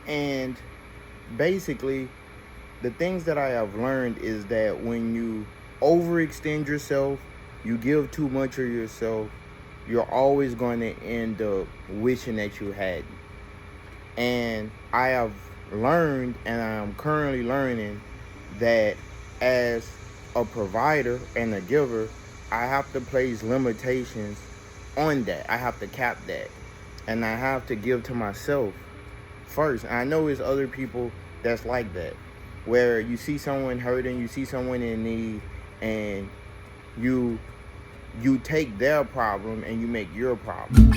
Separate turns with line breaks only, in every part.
And basically, the things that I have learned is that when you overextend yourself, you give too much of yourself, you're always going to end up wishing that you hadn't. And I have learned, and I am currently learning, that as a provider and a giver, I have to place limitations on that. I have to cap that. And I have to give to myself first. And I know it's other people that's like that, where you see someone hurting, you see someone in need, and you you take their problem and you make your problem.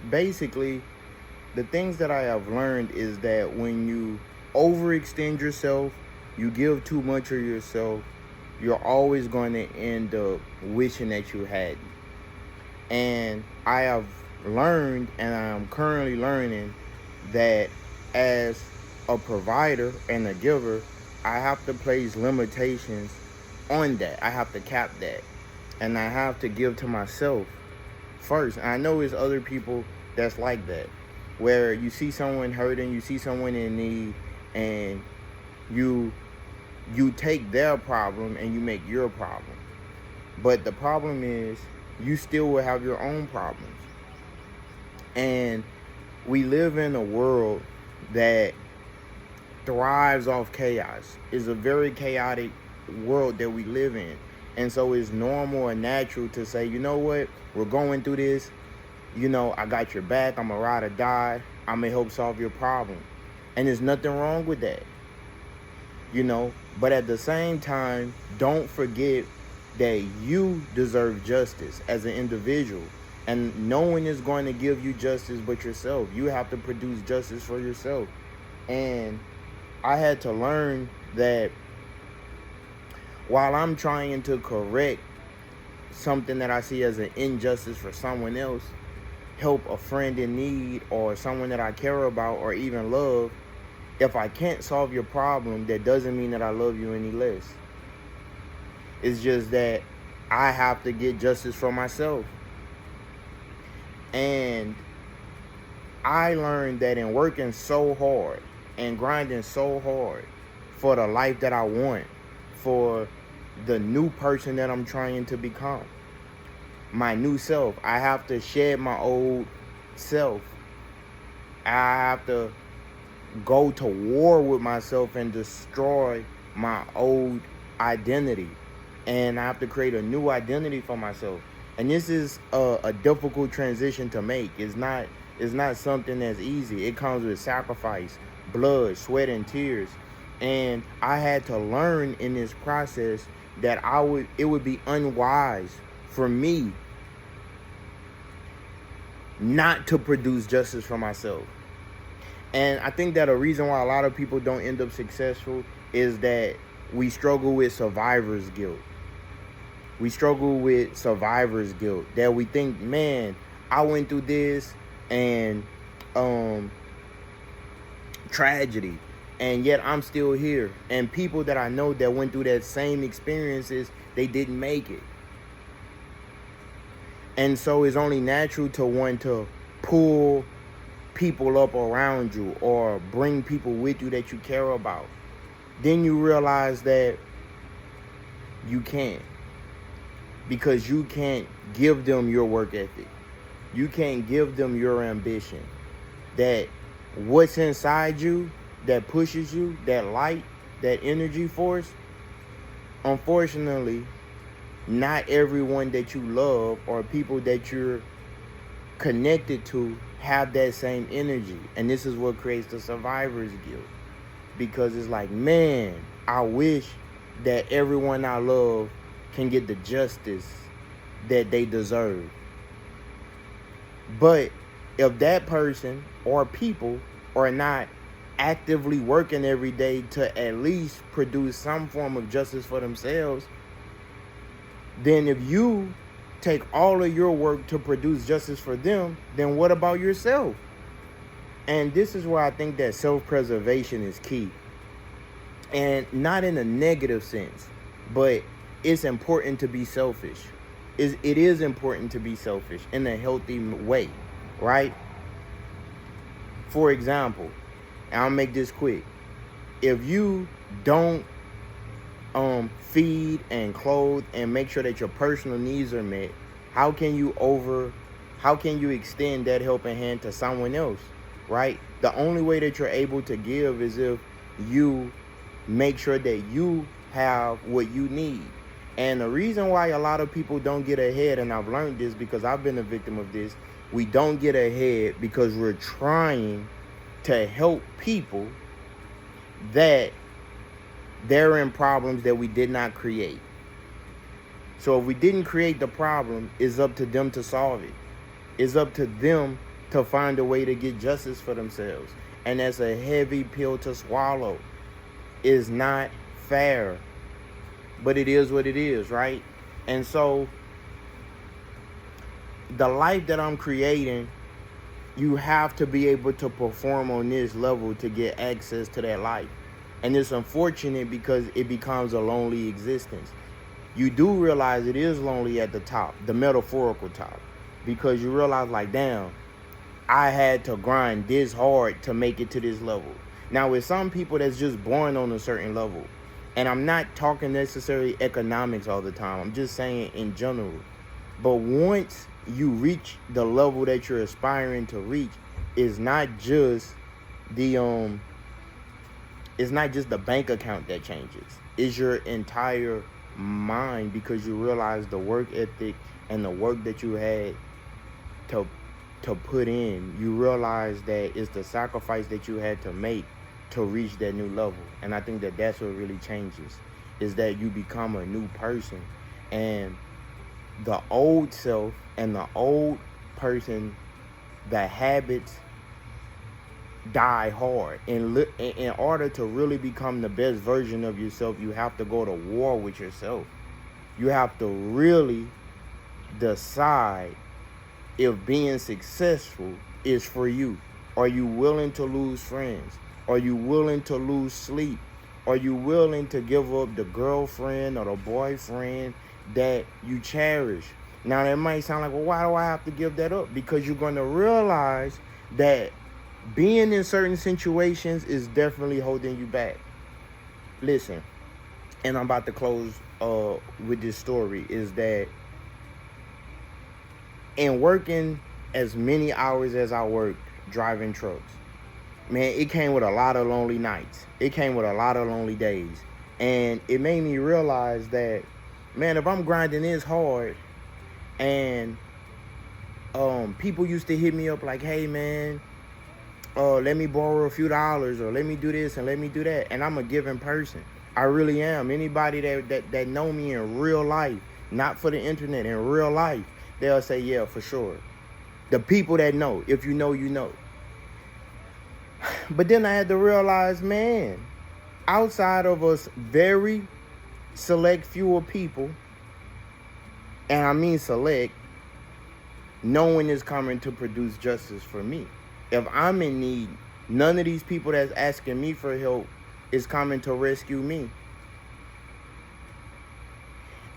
basically, the things that I have learned is that when you overextend yourself, you give too much of yourself, you're always going to end up wishing that you hadn't. And I have learned, and I'm currently learning, that as a provider and a giver, I have to place limitations on that. I have to cap that. And I have to give to myself first. And I know it's other people that's like that, where you see someone hurting, you see someone in need, and you take their problem and you make your problem. But the problem is you still will have your own problems. And we live in a world that thrives off chaos. It's a very chaotic world that we live in. And so it's normal and natural to say, you know what, we're going through this. You know, I got your back. I'm a ride or die. I'm going to help solve your problem. And there's nothing wrong with that. You know, but at the same time, don't forget that you deserve justice as an individual. And no one is going to give you justice but yourself. You have to produce justice for yourself. And I had to learn that while I'm trying to correct something that I see as an injustice for someone else, help a friend in need or someone that I care about or even love, if I can't solve your problem, that doesn't mean that I love you any less. It's just that I have to get justice for myself. And I learned that in working so hard and grinding so hard for the life that I want, for the new person that I'm trying to become, my new self, I have to shed my old self. I have to go to war with myself and destroy my old identity. And I have to create a new identity for myself. And this is a difficult transition to make. It's not something that's easy. It comes with sacrifice, blood, sweat, and tears. And I had to learn in this process that it would be unwise for me not to produce justice for myself. And I think that a reason why a lot of people don't end up successful is that we struggle with survivor's guilt. We struggle with survivor's guilt. That we think, man, I went through this and tragedy, and yet I'm still here. And people that I know that went through that same experiences, they didn't make it. And so it's only natural to want to pull people up around you or bring people with you that you care about. Then you realize that you can't, because you can't give them your work ethic. You can't give them your ambition. That what's inside you that pushes you, that light, that energy force, unfortunately, not everyone that you love or people that you're connected to have that same energy. And this is what creates the survivor's guilt. Because it's like, man, I wish that everyone I love can get the justice that they deserve. But if that person or people are not actively working every day to at least produce some form of justice for themselves, then if you take all of your work to produce justice for them, then what about yourself? And this is where I think that self-preservation is key. And not in a negative sense, but it's important to be selfish. It is important to be selfish in a healthy way, right? For example, and I'll make this quick. If you don't feed and clothe and make sure that your personal needs are met, how can you extend that helping hand to someone else, right? The only way that you're able to give is if you make sure that you have what you need. And the reason why a lot of people don't get ahead, and I've learned this because I've been a victim of this, we don't get ahead because we're trying to help people that they're in problems that we did not create. So if we didn't create the problem, it's up to them to solve it. It's up to them to find a way to get justice for themselves. And that's a heavy pill to swallow. It's not fair, but it is what it is, right? And so the life that I'm creating, you have to be able to perform on this level to get access to that life. And it's unfortunate because it becomes a lonely existence. You do realize it is lonely at the top, the metaphorical top, because you realize, like, damn, I had to grind this hard to make it to this level. Now, with some people that's just born on a certain level, and I'm not talking necessarily economics all the time, I'm just saying in general. But once you reach the level that you're aspiring to reach, it's not just the bank account that changes. It's your entire mind, because you realize the work ethic and the work that you had to put in. You realize that it's the sacrifice that you had to make to reach that new level. And I think that that's what really changes, is that you become a new person. And the old self and the old person, the habits die hard. In order to really become the best version of yourself, you have to go to war with yourself. You have to really decide if being successful is for you. Are you willing to lose friends? Are you willing to lose sleep? Are you willing to give up the girlfriend or the boyfriend that you cherish? Now, that might sound like, well, why do I have to give that up? Because you're going to realize that being in certain situations is definitely holding you back. Listen, and I'm about to close with this story, is that in working as many hours as I worked driving trucks, man, it came with a lot of lonely nights. It came with a lot of lonely days. And it made me realize that, man, if I'm grinding this hard, and people used to hit me up like, hey, man, let me borrow a few dollars, or let me do this and let me do that. And I'm a giving person. I really am. Anybody that know me in real life, not for the internet, in real life, they'll say, yeah, for sure. The people that know, if you know, you know. But then I had to realize, man, outside of us very select few of people, and I mean select, no one is coming to produce justice for me. If I'm in need, none of these people that's asking me for help is coming to rescue me.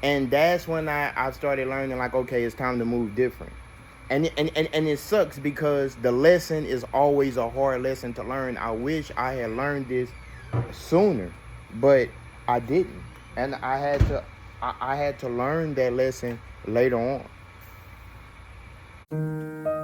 And that's when I started learning, like, okay, it's time to move different. And it sucks because the lesson is always a hard lesson to learn. I wish I had learned this sooner, but I didn't. And I had to learn that lesson later on.